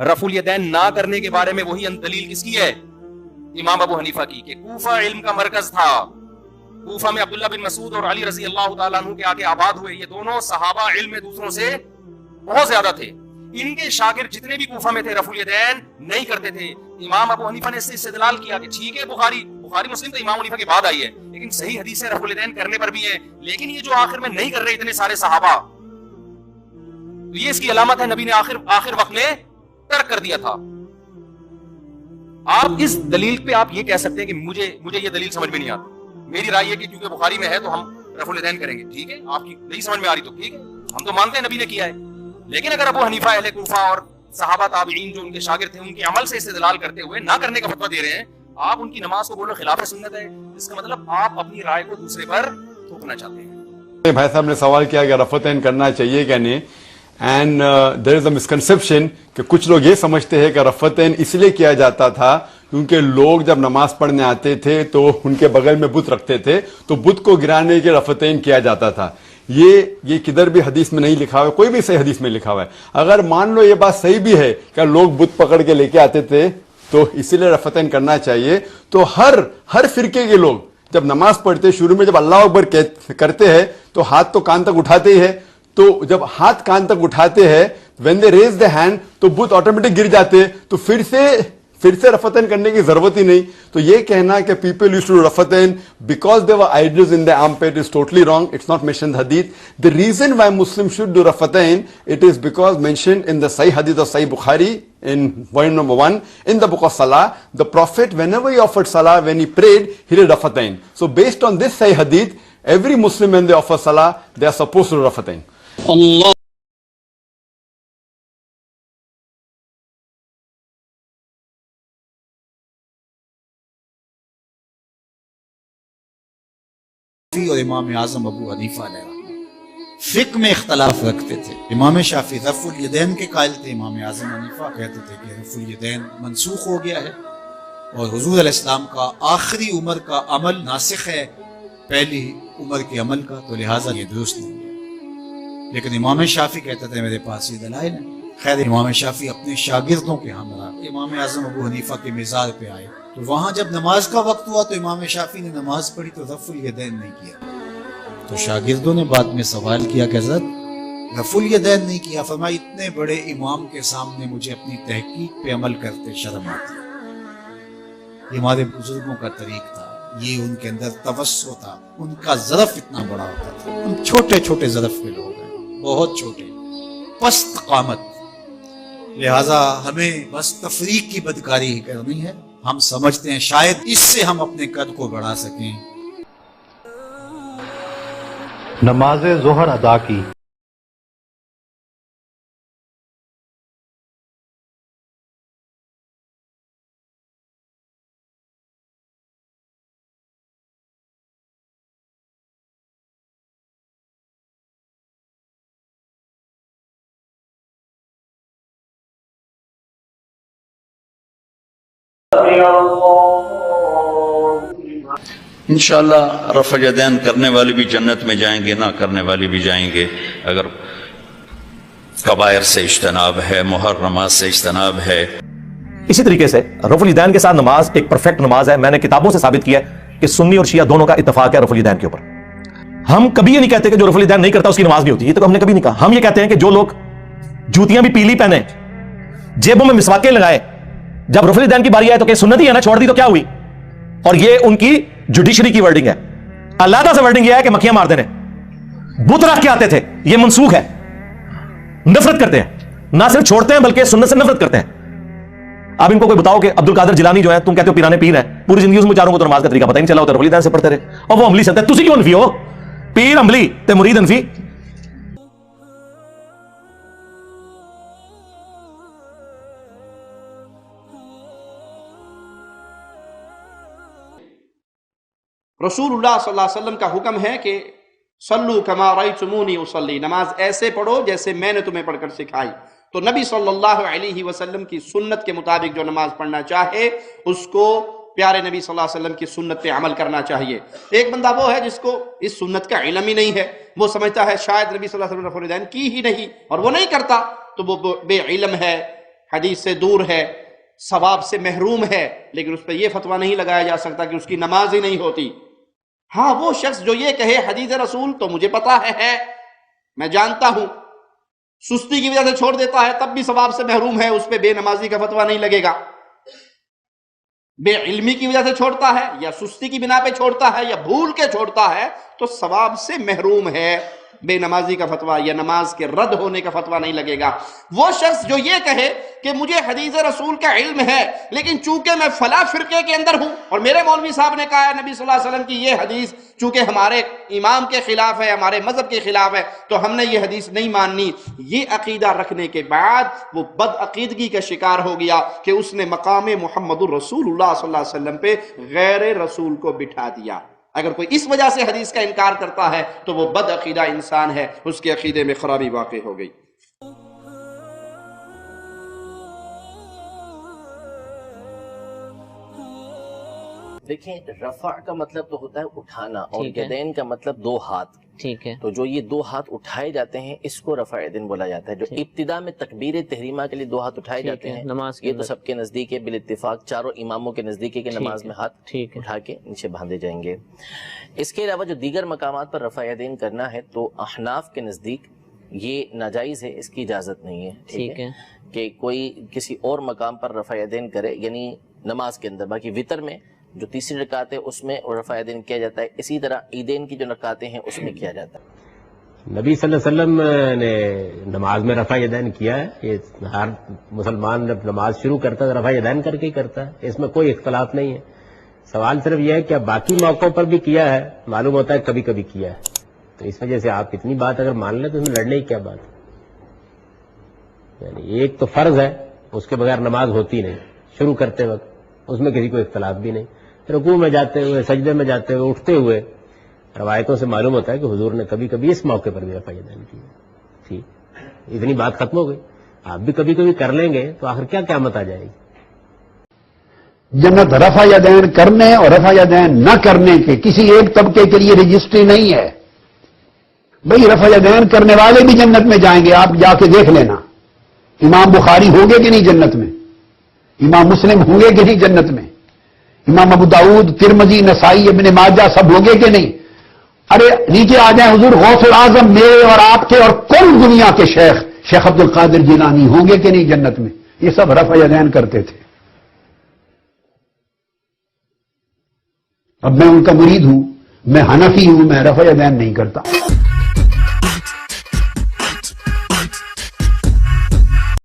رفع الیدین نہ کرنے کے بارے میں وہی دلیل کس کی ہے؟ امام ابو حنیفہ کی، کہ کوفہ علم کا مرکز تھا، کوفہ میں عبداللہ بن مسعود اور علی رضی اللہ تعالیٰ عنہ کے آگے آباد ہوئے، یہ دونوں صحابہ علم میں دوسروں سے بہت زیادہ تھے، ان کے شاگرد جتنے بھی کوفہ میں تھے رفع الیدین نہیں کرتے تھے۔ امام ابو حنیفہ نے اس سے استدلال کیا کہ ٹھیک ہے بخاری مسلم تو امام حنیفہ کے بعد آئی ہے، لیکن صحیح حدیث رفع الیدین کرنے پر بھی ہے، لیکن یہ جو آخر میں نہیں کر رہے اتنے سارے صحابہ، تو یہ اس کی علامت ہے نبی نے آخر وقت میں ترک کر دیا تھا۔ آپ اس دلیل پہ آپ یہ کہہ سکتے ہیں کہ مجھے یہ دلیل سمجھ میں نہیں آتی، میری رائے ہے کہ کیونکہ بخاری میں ہے تو ہم رفع الیدین کریں گے، ٹھیک ہے، آپ کی نہیں سمجھ میں آ رہی تو ٹھیک ہے، ہم تو مانتے ہیں نبی نے کیا ہے، لیکن اگر ابو حنیفہ اہل کوفہ اور صحابہ تابعین جو ان کے شاگرد تھے ان کے عمل سے استدلال کرتے ہوئے نہ کرنے کا فتویٰ دے رہے ہیں، آپ ان کی نماز کو بولو خلاف سنت ہے، اس کا مطلب آپ اپنی رائے کو دوسرے پر تھوپنا چاہتے ہیں۔ بھائی صاحب نے سوال کیا کہ رفع الیدین کرنا چاہیے کہ نہیں، and there is a misconception کہ کچھ لوگ یہ سمجھتے ہیں کہ رفع الیدین اس لیے کیا جاتا تھا کیونکہ لوگ جب نماز پڑھنے آتے تھے تو ان کے بغل میں بت رکھتے تھے، تو بت کو گرانے کے رفع الیدین کیا جاتا تھا۔ یہ کدھر بھی حدیث میں نہیں لکھا ہوا ہے، کوئی بھی صحیح حدیث میں لکھا ہوا ہے۔ اگر مان لو یہ بات صحیح بھی ہے کہ لوگ بت پکڑ کے لے کے آتے تھے تو اسی لیے رفع الیدین کرنا چاہیے، تو ہر فرقے کے لوگ جب نماز پڑھتے شروع میں جب اللہ اکبر کرتے ہیں تو ہاتھ تو کان تک اٹھاتے ہی ہے، تو جب ہاتھ کان تک اٹھاتے ہیں when they raise the hand تو بت آٹومیٹک گر جاتے، تو پھر سے رفع الیدین کرنے کی ضرورت ہی نہیں۔ تو یہ کہنا کہ people used to do رفع الیدین because they were idols in their armpit is totally wrong. It's not mentioned in the hadith. The reason why Muslims should do رفع الیدین, it is because mentioned in the Sahih hadith of Sahih Bukhari in volume number 1 in the book of Salah. The Prophet whenever he offered Salah, when he prayed, he did رفع الیدین. So based on this Sahih hadith, every Muslim when they offer Salah, they are supposed to do رفع الیدین. Allah اور امام اعظم ابو حنیفہ علیہ رحمۃ فقہ میں اختلاف رکھتے تھے۔ امام شافعی رفع الیدین کے قائل تھے، امام اعظم حنیفہ کہتے تھے کہ رفع الیدین منسوخ ہو گیا ہے اور حضور علیہ السلام کا آخری عمر کا عمل ناسخ ہے پہلی عمر کے عمل کا، تو لہٰذا یہ درست نہیں ہے۔ لیکن امام شافعی کہتے تھے میرے پاس یہ دلائل ہیں۔ خیر امام شافعی اپنے شاگردوں کے ہمراہ امام اعظم ابو حنیفہ کے مزار پہ آئے، تو وہاں جب نماز کا وقت ہوا تو امام شافعی نے نماز پڑھی تو رفع الیدین نہیں کیا، تو شاگردوں نے بعد میں سوال کیا کہ حضرت رفع الیدین نہیں کیا، فرمایا اتنے بڑے امام کے سامنے مجھے اپنی تحقیق پہ عمل کرتے شرم آتی ہے۔ یہ ہمارے بزرگوں کا طریق تھا، یہ ان کے اندر توسع تھا، ان کا ظرف اتنا بڑا ہوتا تھا، ہم چھوٹے چھوٹے ظرف کے لوگ ہیں، بہت چھوٹے پست قامت، لہٰذا ہمیں بس تفریق کی بدکاری ہی کرنی ہے۔ ہم سمجھتے ہیں شاید اس سے ہم اپنے قد کو بڑھا سکیں۔ نماز ظہر ادا کی۔ انشاءاللہ رفع الیدین کرنے والے بھی جنت میں جائیں گے، نہ کرنے والے بھی جائیں گے، اگر کبائر سے اجتناب ہے، محرمات سے اجتناب ہے۔ اسی طریقے سے رفع الیدین کے ساتھ نماز ایک پرفیکٹ نماز ہے۔ میں نے کتابوں سے ثابت کیا ہے کہ سنی اور شیعہ دونوں کا اتفاق ہے رفع الیدین کے اوپر۔ ہم کبھی یہ نہیں کہتے کہ جو رفع الیدین نہیں کرتا اس کی نماز نہیں ہوتی، یہ تو ہم نے کبھی نہیں کہا۔ ہم یہ کہتے ہیں کہ جو لوگ جوتیاں بھی پیلی پہنے، جیبوں میں مسواکیں لگائے، جب رفع الیدین کی باری آئے تو کہ سنت ہی ہے نا، چھوڑ دی تو کیا ہوئی؟ اور یہ ان کی جوڈیشری کی ورڈنگ ہے۔ علیحدہ سے ورڈنگ یہ ہے کہ مکھیاں مار دینے، بت رکھ کے آتے تھے، یہ منسوخ ہے۔ نفرت کرتے ہیں، نہ صرف چھوڑتے ہیں بلکہ سنت سے نفرت کرتے ہیں۔ اب ان کو کوئی بتاؤ کہ عبد القادر جیلانی جو ہے، تم کہتے ہو پیرانے پیر ہیں، پوری زندگی اس میں چاروں کو تو نماز کا طریقہ پتہ ہی نہیں چلا، ہوتا رفع الیدین سے پڑھتے رہے، اور وہ عملی سنت ہے۔ تسی کیوں انفی ہو؟ پیر عملی تے مرید انفی۔ رسول اللہ صلی اللہ علیہ وسلم کا حکم ہے کہ صلو کما رأیتمونی اصلی، نماز ایسے پڑھو جیسے میں نے تمہیں پڑھ کر سکھائی۔ تو نبی صلی اللہ علیہ وسلم کی سنت کے مطابق جو نماز پڑھنا چاہے اس کو پیارے نبی صلی اللہ علیہ وسلم کی سنت پہ عمل کرنا چاہیے۔ ایک بندہ وہ ہے جس کو اس سنت کا علم ہی نہیں ہے، وہ سمجھتا ہے شاید نبی صلی اللہ علیہ وسلم نے رفع الیدین کی ہی نہیں اور وہ نہیں کرتا، تو وہ بے علم ہے، حدیث سے دور ہے، ثواب سے محروم ہے، لیکن اس پہ یہ فتویٰ نہیں لگایا جا سکتا کہ اس کی نماز ہی نہیں ہوتی۔ ہاں وہ شخص جو یہ کہے حدیث رسول تو مجھے پتا ہے، میں جانتا ہوں، سستی کی وجہ سے چھوڑ دیتا ہے تب بھی ثواب سے محروم ہے، اس پہ بے نمازی کا فتویٰ نہیں لگے گا۔ بے علمی کی وجہ سے چھوڑتا ہے یا سستی کی بنا پہ چھوڑتا ہے یا بھول کے چھوڑتا ہے تو ثواب سے محروم ہے، بے نمازی کا فتویٰ یا نماز کے رد ہونے کا فتویٰ نہیں لگے گا۔ وہ شخص جو یہ کہے کہ مجھے حدیث رسول کا علم ہے لیکن چونکہ میں فلاں فرقے کے اندر ہوں اور میرے مولوی صاحب نے کہا ہے نبی صلی اللہ علیہ وسلم کی یہ حدیث چونکہ ہمارے امام کے خلاف ہے، ہمارے مذہب کے خلاف ہے، تو ہم نے یہ حدیث نہیں ماننی، یہ عقیدہ رکھنے کے بعد وہ بد عقیدگی کا شکار ہو گیا کہ اس نے مقام محمد الرسول اللہ صلی اللہ علیہ وسلم پہ غیر رسول کو بٹھا دیا۔ اگر کوئی اس وجہ سے حدیث کا انکار کرتا ہے تو وہ بد عقیدہ انسان ہے، اس کے عقیدے میں خرابی واقع ہو گئی۔ دیکھیں، رفع کا مطلب تو ہوتا ہے اٹھانا، اور یدین کا مطلب دو ہاتھ، ٹھیک ہے؟ تو جو یہ دو ہاتھ اٹھائے جاتے ہیں اس کو رفع یدین بولا جاتا ہے۔ جو ابتدا میں تکبیر تحریمہ کے لیے دو ہاتھ اٹھائے جاتے ہیں، یہ تو سب کے نزدیک ہے، بالاتفاق چاروں اماموں کے نزدیک ہے کہ نماز میں ہاتھ اٹھا کے نیچے باندھے جائیں گے۔ اس کے علاوہ جو دیگر مقامات پر رفع یدین کرنا ہے تو احناف کے نزدیک یہ ناجائز ہے، اس کی اجازت نہیں ہے، ٹھیک ہے؟ کہ کوئی کسی اور مقام پر رفع یدین کرے، یعنی نماز کے اندر۔ باقی وتر میں جو تیسری رکعت ہے اس میں رفع یدین کیا جاتا ہے، اسی طرح عیدین کی جو رکعتیں ہیں اس میں کیا جاتا ہے۔ نبی صلی اللہ علیہ وسلم نے نماز میں رفع یدین کیا ہے، یہ ہر مسلمان جب نماز شروع کرتا ہے رفع یدین کر کے ہی کرتا ہے، اس میں کوئی اختلاف نہیں ہے۔ سوال صرف یہ ہے کہ باقی موقعوں پر بھی کیا ہے، معلوم ہوتا ہے کبھی کبھی کیا ہے، تو اس وجہ سے آپ اتنی بات اگر مان لیں تو اس میں لڑنے کی کیا بات ہے؟ یعنی ایک تو فرض ہے، اس کے بغیر نماز ہوتی نہیں شروع کرتے وقت، اس میں کسی کو اختلاف بھی نہیں۔ رکوع میں جاتے ہوئے، سجدے میں جاتے ہوئے، اٹھتے ہوئے، روایتوں سے معلوم ہوتا ہے کہ حضور نے کبھی کبھی اس موقع پر بھی رفع یدین کی۔ ٹھیک، اتنی بات ختم ہو گئی۔ آپ بھی کبھی کبھی کر لیں گے تو آخر کیا قیامت آ جائے گی؟ جنت رفع یدین کرنے اور رفع یدین نہ کرنے کے کسی ایک طبقے کے لیے رجسٹری نہیں ہے۔ بھئی رفع یدین کرنے والے بھی جنت میں جائیں گے، آپ جا کے دیکھ لینا۔ امام بخاری ہوں گے کہ نہیں جنت میں؟ امام مسلم ہوں گے کہ نہیں جنت میں؟ امام ابو داؤد، ترمذی، نسائی، ابن ماجہ سب ہوں گے کہ نہیں؟ ارے نیچے آ جائیں، حضور غوث الاعظم میرے اور آپ کے اور کل دنیا کے شیخ عبد القادر جیلانی ہوں گے کہ نہیں جنت میں؟ یہ سب رفع یدین کرتے تھے۔ اب میں ان کا مرید ہوں، میں حنفی ہوں، میں رفع یدین نہیں کرتا۔